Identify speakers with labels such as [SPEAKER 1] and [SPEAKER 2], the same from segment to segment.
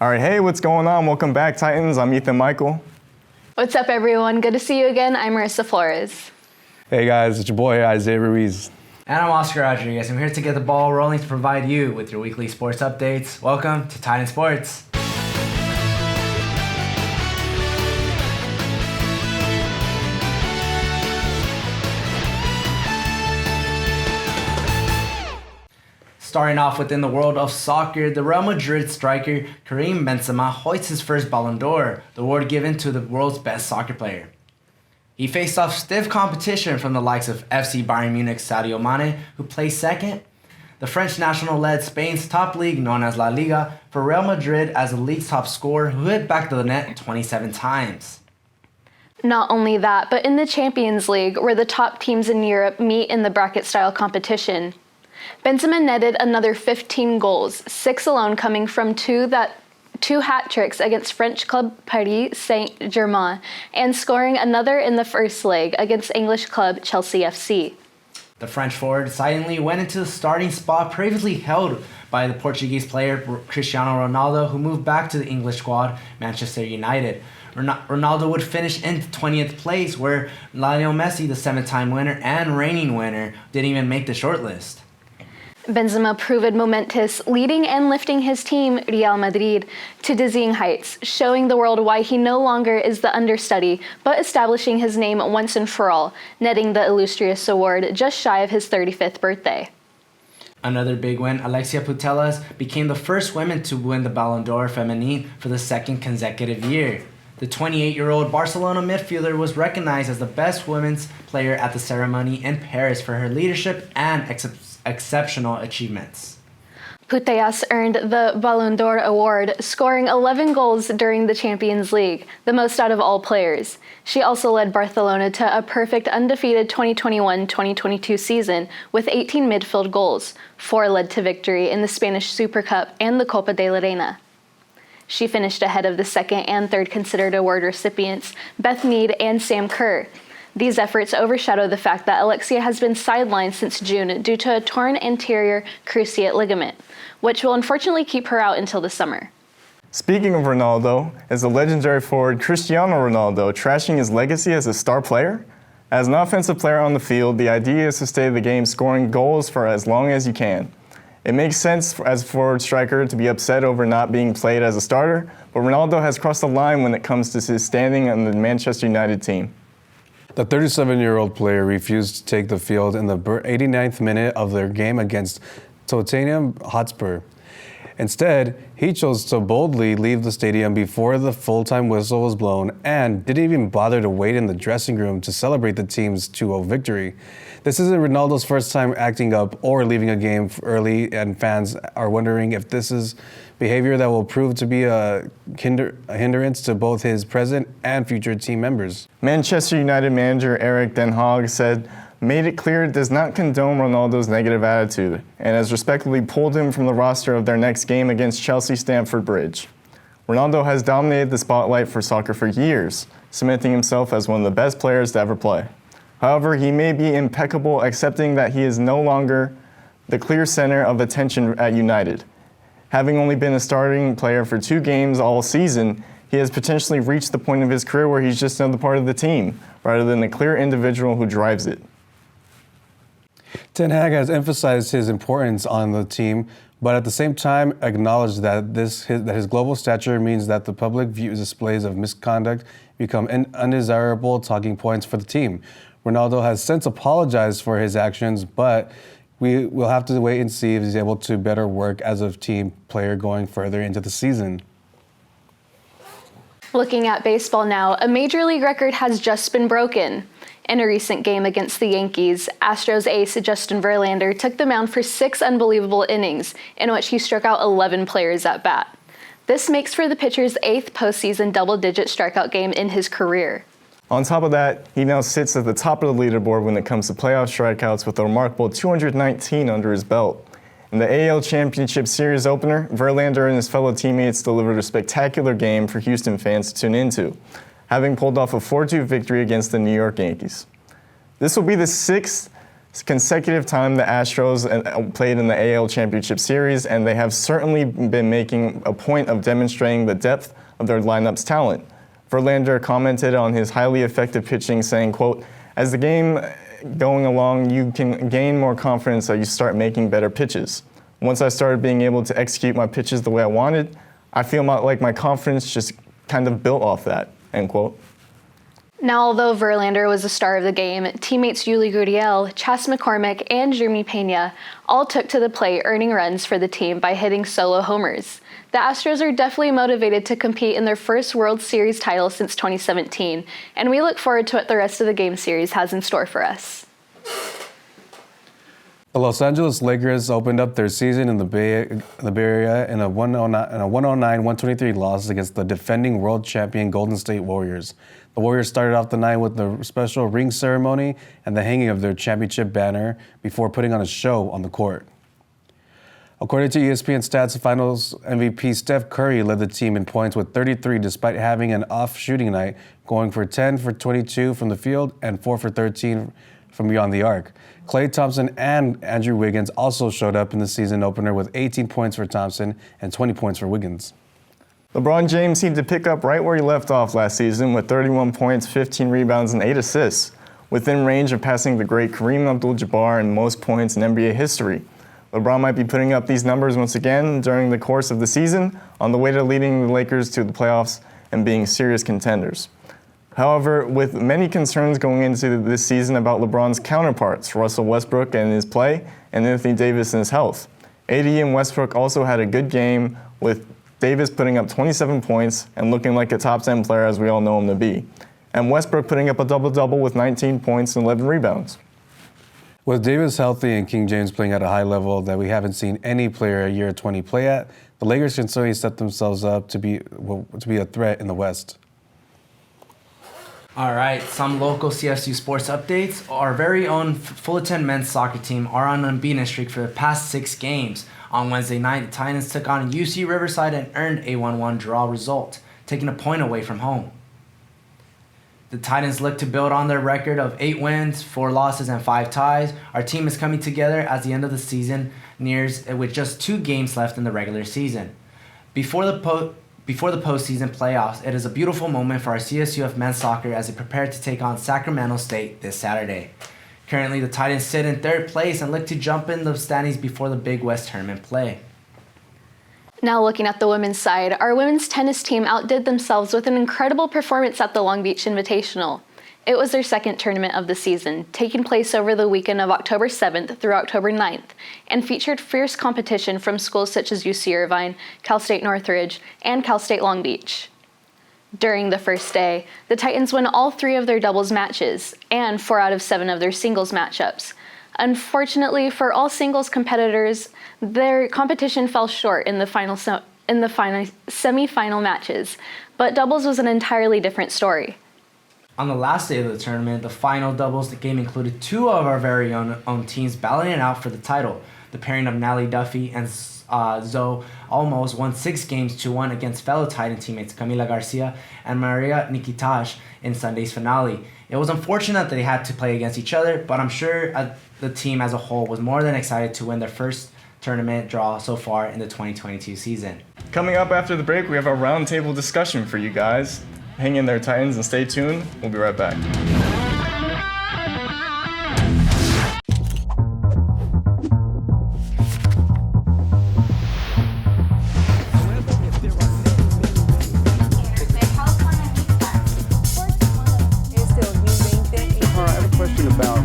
[SPEAKER 1] All right, hey, what's going on? Welcome back, Titans. I'm Ethan Michael.
[SPEAKER 2] What's up, everyone? Good to see you again. I'm Marisa Flores.
[SPEAKER 3] Hey guys, it's your boy Isaiah Ruiz.
[SPEAKER 4] And I'm Oscar Rodriguez. I'm here to get the ball rolling to provide you with your weekly sports updates. Welcome to Titan Sports. Starting off within the world of soccer, the Real Madrid striker Karim Benzema hoists his first Ballon d'Or, the award given to the world's best soccer player. He faced off stiff competition from the likes of FC Bayern Munich's Sadio Mane, who placed second. The French national led Spain's top league, known as La Liga, for Real Madrid as the league's top scorer, who hit back to the net 27 times.
[SPEAKER 2] Not only that, but in the Champions League, where the top teams in Europe meet in the bracket-style competition, Benzema netted another 15 goals, 6 alone coming from two hat-tricks against French club Paris Saint-Germain, and scoring another in the first leg against English club Chelsea FC.
[SPEAKER 4] The French forward silently went into the starting spot previously held by the Portuguese player Cristiano Ronaldo, who moved back to the English squad, Manchester United. Ronaldo would finish in 20th place, where Lionel Messi, the 7-time winner and reigning winner, didn't even make the shortlist.
[SPEAKER 2] Benzema proved momentous, leading and lifting his team, Real Madrid, to dizzying heights, showing the world why he no longer is the understudy, but establishing his name once and for all, netting the illustrious award just shy of his 35th birthday.
[SPEAKER 4] Another big win, Alexia Putellas became the first woman to win the Ballon d'Or Feminine for the second consecutive year. The 28-year-old Barcelona midfielder was recognized as the best women's player at the ceremony in Paris for her leadership and exceptional achievements.
[SPEAKER 2] Putellas earned the Ballon d'Or award, scoring 11 goals during the Champions League, the most out of all players. She also led Barcelona to a perfect undefeated 2021-2022 season with 18 midfield goals. 4 led to victory in the Spanish Super Cup and the Copa de la Reina. She finished ahead of the second and third considered award recipients, Beth Mead and Sam Kerr. These efforts overshadow the fact that Alexia has been sidelined since June due to a torn anterior cruciate ligament, which will unfortunately keep her out until the summer.
[SPEAKER 1] Speaking of Ronaldo, is the legendary forward Cristiano Ronaldo trashing his legacy as a star player? As an offensive player on the field, the idea is to stay in the game scoring goals for as long as you can. It makes sense as a forward striker to be upset over not being played as a starter, but Ronaldo has crossed the line when it comes to his standing on the Manchester United team.
[SPEAKER 3] The 37-year-old player refused to take the field in the 89th minute of their game against Tottenham Hotspur. Instead, he chose to boldly leave the stadium before the full-time whistle was blown and didn't even bother to wait in the dressing room to celebrate the team's 2-0 victory. This isn't Ronaldo's first time acting up or leaving a game early, and fans are wondering if this is behavior that will prove to be a hindrance to both his present and future team members.
[SPEAKER 1] Manchester United manager Erik ten Hag made it clear it does not condone Ronaldo's negative attitude and has respectfully pulled him from the roster of their next game against Chelsea Stamford Bridge. Ronaldo has dominated the spotlight for soccer for years, cementing himself as one of the best players to ever play. However, he may be impeccable accepting that he is no longer the clear center of attention at United. Having only been a starting player for 2 games all season, he has potentially reached the point of his career where he's just another part of the team, rather than a clear individual who drives it.
[SPEAKER 3] Ten Hag has emphasized his importance on the team, but at the same time acknowledged that his global stature means that the public views displays of misconduct become undesirable talking points for the team. Ronaldo has since apologized for his actions, but we will have to wait and see if he's able to better work as a team player going further into the season.
[SPEAKER 2] Looking at baseball now, a major league record has just been broken. In a recent game against the Yankees, Astros ace Justin Verlander took the mound for 6 unbelievable innings, in which he struck out 11 players at bat. This makes for the pitcher's 8th postseason double-digit strikeout game in his career.
[SPEAKER 1] On top of that, he now sits at the top of the leaderboard when it comes to playoff strikeouts with a remarkable 219 under his belt. In the AL Championship Series opener, Verlander and his fellow teammates delivered a spectacular game for Houston fans to tune into, having pulled off a 4-2 victory against the New York Yankees. This will be the 6th consecutive time the Astros played in the AL Championship Series, and they have certainly been making a point of demonstrating the depth of their lineup's talent. Verlander commented on his highly effective pitching, saying, quote, "As the game going along, you can gain more confidence that you start making better pitches. Once I started being able to execute my pitches the way I wanted, I feel like my confidence just kind of built off that," end quote.
[SPEAKER 2] Now, although Verlander was the star of the game, teammates Yuli Gurriel, Chas McCormick, and Jeremy Pena all took to the plate, earning runs for the team by hitting solo homers. The Astros are definitely motivated to compete in their first World Series title since 2017, and we look forward to what the rest of the game series has in store for us.
[SPEAKER 3] The Los Angeles Lakers opened up their season in the Bay Area in a 109-123 loss against the defending world champion Golden State Warriors. The Warriors started off the night with the special ring ceremony and the hanging of their championship banner before putting on a show on the court. According to ESPN Stats, Finals MVP Steph Curry led the team in points with 33 despite having an off shooting night, going for 10 for 22 from the field and 4 for 13 from beyond the arc. Klay Thompson and Andrew Wiggins also showed up in the season opener with 18 points for Thompson and 20 points for Wiggins.
[SPEAKER 1] LeBron James seemed to pick up right where he left off last season with 31 points, 15 rebounds, and 8 assists, within range of passing the great Kareem Abdul-Jabbar in most points in NBA history. LeBron might be putting up these numbers once again during the course of the season on the way to leading the Lakers to the playoffs and being serious contenders. However, with many concerns going into this season about LeBron's counterparts, Russell Westbrook and his play, and Anthony Davis and his health. AD and Westbrook also had a good game, with Davis putting up 27 points and looking like a top 10 player as we all know him to be. And Westbrook putting up a double-double with 19 points and 11 rebounds.
[SPEAKER 3] With Davis healthy and King James playing at a high level that we haven't seen any player a year 20 play at, the Lakers can certainly set themselves up to be a threat in the West.
[SPEAKER 4] All right, some local CSU sports updates. Our very own Fullerton men's soccer team are on an unbeaten streak for the past 6 games. On Wednesday night, the Titans took on UC Riverside and earned a 1-1 draw result, taking a point away from home. The Titans look to build on their record of 8 wins, 4 losses, and 5 ties. Our team is coming together as the end of the season nears, with just 2 games left in the regular season. Before the postseason playoffs, it is a beautiful moment for our CSUF men's soccer as they prepare to take on Sacramento State this Saturday. Currently, the Titans sit in 3rd place and look to jump in the standings before the Big West tournament play.
[SPEAKER 2] Now looking at the women's side, our women's tennis team outdid themselves with an incredible performance at the Long Beach Invitational. It was their 2nd tournament of the season, taking place over the weekend of October 7th through October 9th, and featured fierce competition from schools such as UC Irvine, Cal State Northridge, and Cal State Long Beach. During the first day, the Titans won all 3 of their doubles matches and 4 out of 7 of their singles matchups. Unfortunately for all singles competitors, their competition fell short in the semi-final matches, but doubles was an entirely different story.
[SPEAKER 4] On the last day of the tournament, the final doubles game included 2 of our very own teams battling it out for the title. The pairing of Natalie Duffy and Zoe Almos won 6 games to 1 against fellow Titan teammates Camila Garcia and Maria Nikitash in Sunday's finale. It was unfortunate that they had to play against each other, but I'm sure the team as a whole was more than excited to win their first tournament draw so far in the 2022 season.
[SPEAKER 1] Coming up after the break, we have our roundtable discussion for you guys. Hang in there, Titans, and stay tuned. We'll be right back.
[SPEAKER 5] I have a question about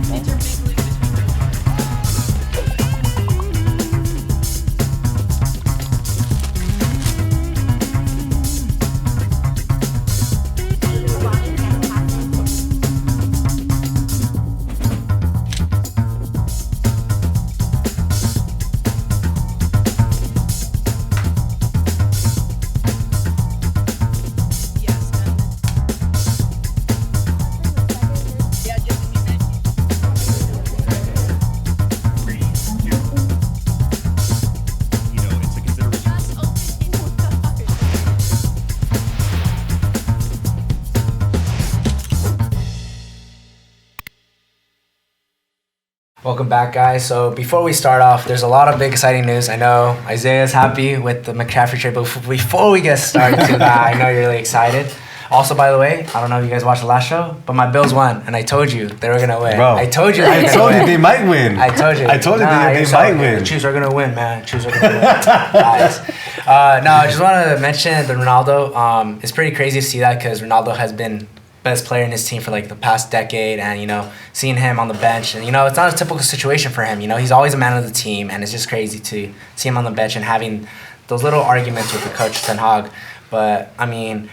[SPEAKER 4] Welcome back, guys. So before we start off, there's a lot of big exciting news. I know Isaiah's happy with the McCaffrey trade, but before we get started to that, I know you're really excited. Also, by the way, I don't know if you guys watched the last show, but my Bills won, and I told you they were gonna win.
[SPEAKER 3] Bro,
[SPEAKER 4] I told you
[SPEAKER 3] they might win.
[SPEAKER 4] I told you.
[SPEAKER 3] I told you they might win.
[SPEAKER 4] The Chiefs are gonna win, man. Chiefs are gonna win, guys. No, I just want to mention the Ronaldo. It's pretty crazy to see that because Ronaldo has been best player in his team for like the past decade, and seeing him on the bench, and it's not a typical situation for him. He's always a man of the team, and it's just crazy to see him on the bench and having those little arguments with the coach Ten Hag. But I mean,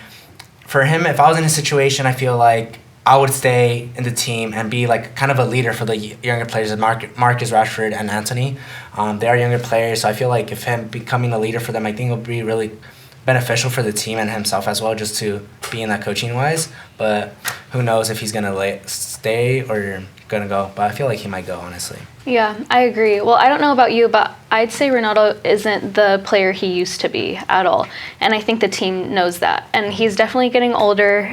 [SPEAKER 4] for him, if I was in his situation, I feel like I would stay in the team and be like kind of a leader for the younger players, Marcus Rashford and Anthony. They are younger players, so I feel like if him becoming a leader for them, I think it would be really beneficial for the team and himself as well, just to be in that coaching wise. But who knows if he's gonna stay or gonna go? But I feel like he might go, honestly.
[SPEAKER 2] Yeah, I agree. Well, I don't know about you, but I'd say Ronaldo isn't the player he used to be at all. And I think the team knows that. And he's definitely getting older.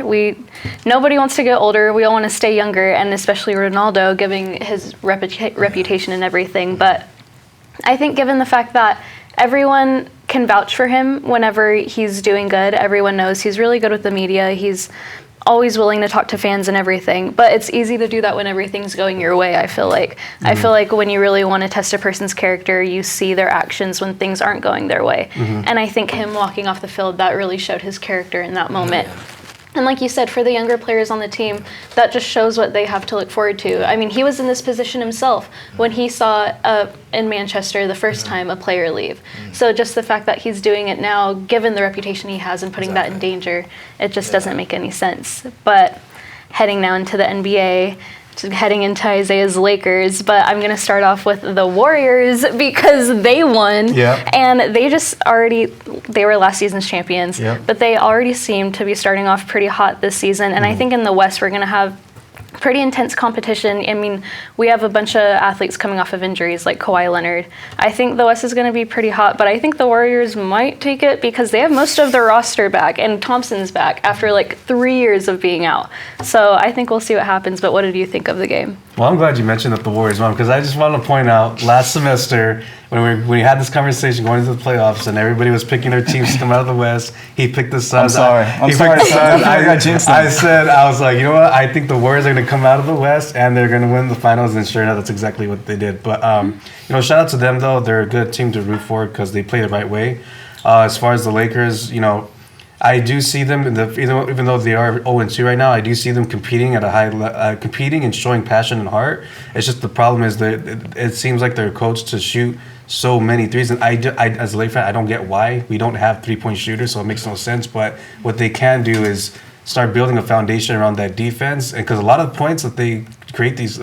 [SPEAKER 2] Nobody wants to get older. We all want to stay younger, and especially Ronaldo, given his reputation and everything. But I think given the fact that everyone can vouch for him whenever he's doing good, everyone knows he's really good with the media. He's always willing to talk to fans and everything, but it's easy to do that when everything's going your way. I feel like when you really want to test a person's character, you see their actions when things aren't going their way. And I think him walking off the field, that really showed his character in that moment. And like you said, for the younger players on the team, that just shows what they have to look forward to. I mean, he was in this position himself when he saw in Manchester the first time a player leave. So just the fact that he's doing it now, given the reputation he has and putting that in danger, it just doesn't make any sense. But heading now into the NBA, heading into Isaiah's Lakers, but I'm going to start off with the Warriors because they won.
[SPEAKER 1] Yep.
[SPEAKER 2] And they were last season's champions, but they already seem to be starting off pretty hot this season. And I think in the West, we're going to have pretty intense competition. I mean, we have a bunch of athletes coming off of injuries like Kawhi Leonard. I think the West is going to be pretty hot, but I think the Warriors might take it because they have most of their roster back, and Thompson's back after like 3 years of being out. So I think we'll see what happens, but what did you think of the game?
[SPEAKER 3] Well, I'm glad you mentioned that the Warriors won, because I just want to point out last semester when we had this conversation going into the playoffs and everybody was picking their teams to come out of the West, he picked the Suns.
[SPEAKER 1] I'm sorry.
[SPEAKER 3] I was like, you know what? I think the Warriors are going to come out of the West and they're going to win the finals, and sure enough, that's exactly what they did. But shout out to them though. They're a good team to root for because they play the right way. As far as the Lakers, I do see them even though they are 0-2 right now. I do see them competing at a high, competing and showing passion and heart. It's just the problem is that it seems like they're coached to shoot so many threes, and I as a Lake fan, I don't get why we don't have 3-point shooters, so it makes no sense. But what they can do is start building a foundation around that defense, and because a lot of the points that they create these these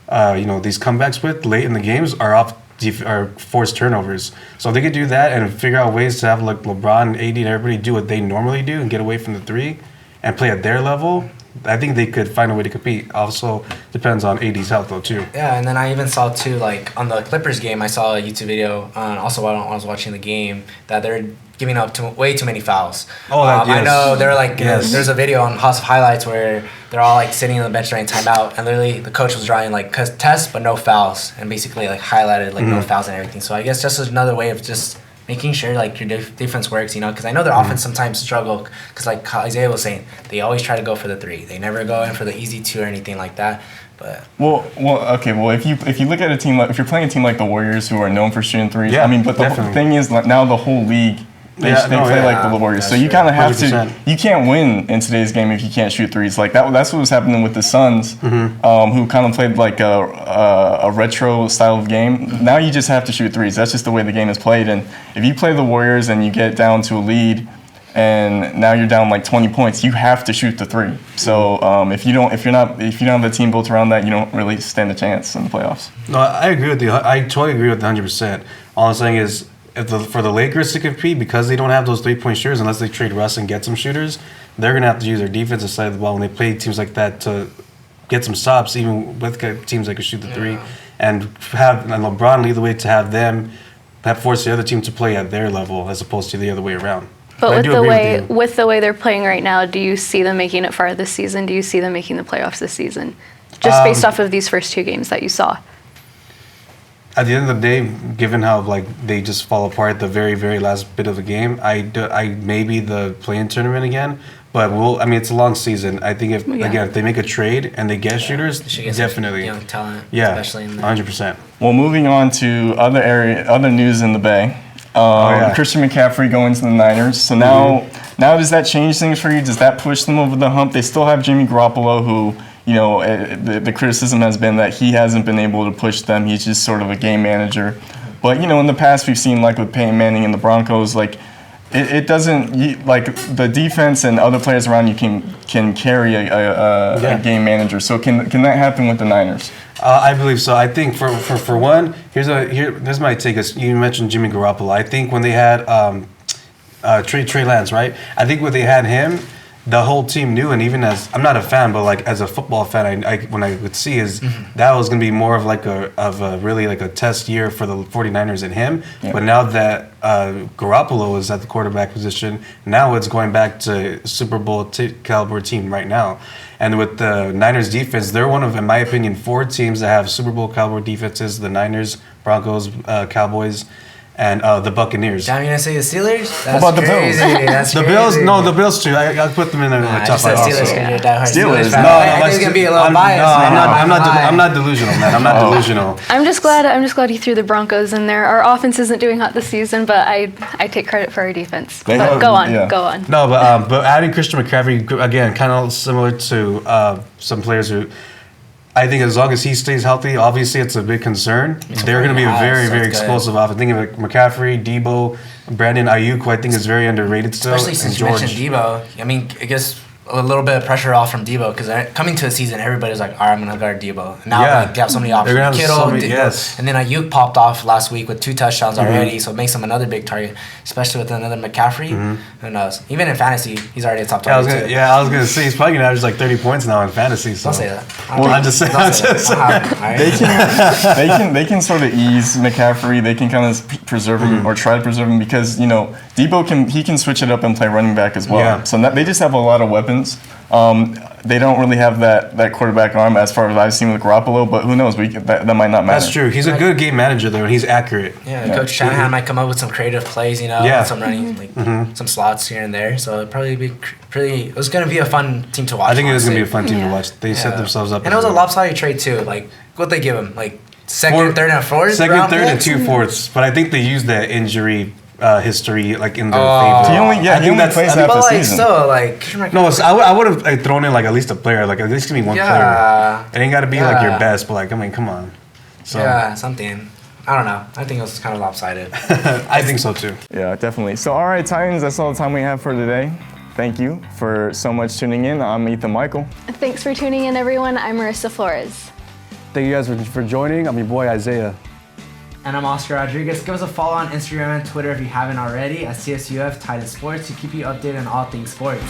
[SPEAKER 3] comebacks with late in the games are forced turnovers. So if they could do that and figure out ways to have like LeBron and AD and everybody do what they normally do and get away from the three and play at their level, I think they could find a way to compete. Also depends on AD's health though too.
[SPEAKER 4] Yeah, and then I even saw too, like on the Clippers game, I saw a YouTube video, also while I was watching the game, that they're giving up way too many fouls.
[SPEAKER 3] Yes.
[SPEAKER 4] I know they're like, there's a video on House of Highlights where they're all like sitting on the bench during timeout, and literally the coach was drawing like tests but no fouls, and basically like highlighted like no fouls and everything. So I guess just another way of just making sure like your defense works, because I know their offense sometimes struggle, because like Isaiah was saying, they always try to go for the three. They never go in for the easy two or anything like that. But
[SPEAKER 1] if you look at a team like, if you're playing a team like the Warriors who are known for shooting threes, but the thing is like, now the whole league they play like the Warriors, so you kind of have 100%. To. You can't win in today's game if you can't shoot threes. Like that's what was happening with the Suns, who kind of played like a retro style of game. Now you just have to shoot threes. That's just the way the game is played. And if you play the Warriors and you get down to a lead, and now you're down like 20 points, you have to shoot the three. So if you don't have a team built around that, you don't really stand a chance in the playoffs.
[SPEAKER 3] No, I agree with you. I totally agree with 100%. All I'm saying is, for the Lakers to compete, because they don't have those 3-point shooters, unless they trade Russ and get some shooters, they're going to have to use their defensive side of the ball when they play teams like that to get some stops, even with teams that can shoot the three, and LeBron lead the way to have them force the other team to play at their level as opposed to the other way around.
[SPEAKER 2] But with the way they're playing right now, do you see them making it far this season? Do you see them making the playoffs this season? just based off of these first 2 games that you saw?
[SPEAKER 3] At the end of the day, given how like they just fall apart the very, very last bit of the game, I maybe the play-in tournament again. But I mean, it's a long season. I think if if they make a trade and they get shooters,
[SPEAKER 4] They should get
[SPEAKER 3] definitely
[SPEAKER 4] some young talent,
[SPEAKER 3] yeah,
[SPEAKER 4] especially in the
[SPEAKER 3] 100%.
[SPEAKER 1] Well, moving on to other news in the Bay. Christian McCaffrey going to the Niners. So now does that change things for you? Does that push them over the hump? They still have Jimmy Garoppolo, who, you know, the criticism has been that he hasn't been able to push them. He's just sort of a game manager. But, you know, in the past we've seen, like with Peyton Manning and the Broncos, like it doesn't, like the defense and other players around you can carry a game manager. So can that happen with the Niners?
[SPEAKER 3] I believe so. I think for one, here's my take. You mentioned Jimmy Garoppolo. I think when they had Trey Lance, right? I think when they had him, the whole team knew, and even as I'm not a fan, but like as a football fan, I when I would see is that was gonna be more of like a really like a test year for the 49ers and him. Yeah. But now that Garoppolo is at the quarterback position, now it's going back to Super Bowl caliber team right now. And with the Niners defense, they're one of, in my opinion, 4 teams that have Super Bowl caliber defenses: the Niners, Broncos, Cowboys, and the Buccaneers.
[SPEAKER 4] Damn, you gonna say the Steelers? That's
[SPEAKER 1] What about the
[SPEAKER 4] crazy.
[SPEAKER 1] Bills?
[SPEAKER 4] That's
[SPEAKER 3] The
[SPEAKER 4] crazy.
[SPEAKER 3] Bills, no, the Bills too. I'll put them in the top
[SPEAKER 4] just
[SPEAKER 3] 5
[SPEAKER 4] said Steelers
[SPEAKER 3] also.
[SPEAKER 4] because you're a diehard
[SPEAKER 1] Steelers.
[SPEAKER 4] fan.
[SPEAKER 1] No,
[SPEAKER 4] I think it's gonna be a little biased.
[SPEAKER 3] I'm not delusional, man. I'm not delusional.
[SPEAKER 2] I'm just glad you threw the Broncos in there. Our offense isn't doing hot this season, but I take credit for our defense.
[SPEAKER 1] They
[SPEAKER 2] But
[SPEAKER 1] have-
[SPEAKER 2] go on.
[SPEAKER 3] No, but adding Christian McCaffrey again, kind of similar to some players who. I think as long as he stays healthy, obviously it's a big concern. They're going to be a very, very explosive offense. Think of like McCaffrey, Debo, Brandon Ayuk, who I think is very underrated still,
[SPEAKER 4] Especially since you mentioned Debo. I mean, I guess a little bit of pressure off from Debo because coming to a season, everybody's like, all right, I'm going to guard Debo. And now like, they have so many options.
[SPEAKER 3] They're gonna have
[SPEAKER 4] Kittle,
[SPEAKER 3] so many,
[SPEAKER 4] Debo.
[SPEAKER 3] yes.
[SPEAKER 4] And then Ayuk popped off last week with 2 touchdowns already, so it makes him another big target, especially with another McCaffrey. Who knows? Even in fantasy, he's already a top target.
[SPEAKER 3] I was gonna say he's probably gonna average like 30 points now in fantasy. So.
[SPEAKER 4] Don't say that.
[SPEAKER 3] Well, I'm just saying.
[SPEAKER 1] They can sort of ease McCaffrey. They can kind of preserve him or try to preserve him because, you know, Debo can switch it up and play running back as well.
[SPEAKER 3] Yeah.
[SPEAKER 1] So they just have a lot of weapons. They don't really have that quarterback arm as far as I've seen with Garoppolo, but who knows? That might not matter.
[SPEAKER 3] That's true. He's a good game manager though, and he's accurate.
[SPEAKER 4] Yeah, Coach Shanahan might come up with some creative plays, you know, some running, like some slots here and there. So it'd probably be it was going to be a fun team to watch.
[SPEAKER 3] I think it was going to be a
[SPEAKER 4] honestly.
[SPEAKER 3] fun team to watch. They set themselves up.
[SPEAKER 4] And it was a lopsided trade too. Like, what they give him? Like, second, third, and fourth?
[SPEAKER 3] Second, third, and 2 fourths. But I think they used that injury history like in their
[SPEAKER 4] Oh.
[SPEAKER 3] favor.
[SPEAKER 1] He only plays half
[SPEAKER 4] But
[SPEAKER 1] the
[SPEAKER 4] like,
[SPEAKER 1] season.
[SPEAKER 4] still, like,
[SPEAKER 3] No, I would have like, thrown in like at least a player. Like at least give me one player. It ain't got to be like your best, but like I mean, come on. So
[SPEAKER 4] something. I don't know. I think it was kind of lopsided.
[SPEAKER 3] I think so too.
[SPEAKER 1] Yeah, definitely. So, all right, Titans, that's all the time we have for today. Thank you for so much tuning in. I'm Ethan Michael.
[SPEAKER 2] Thanks for tuning in, everyone. I'm Marisa Flores.
[SPEAKER 3] Thank you guys for joining. I'm your boy Isaiah.
[SPEAKER 4] And I'm Oscar Rodriguez. Give us a follow on Instagram and Twitter if you haven't already at CSUF Titan Sports to keep you updated on all things sports.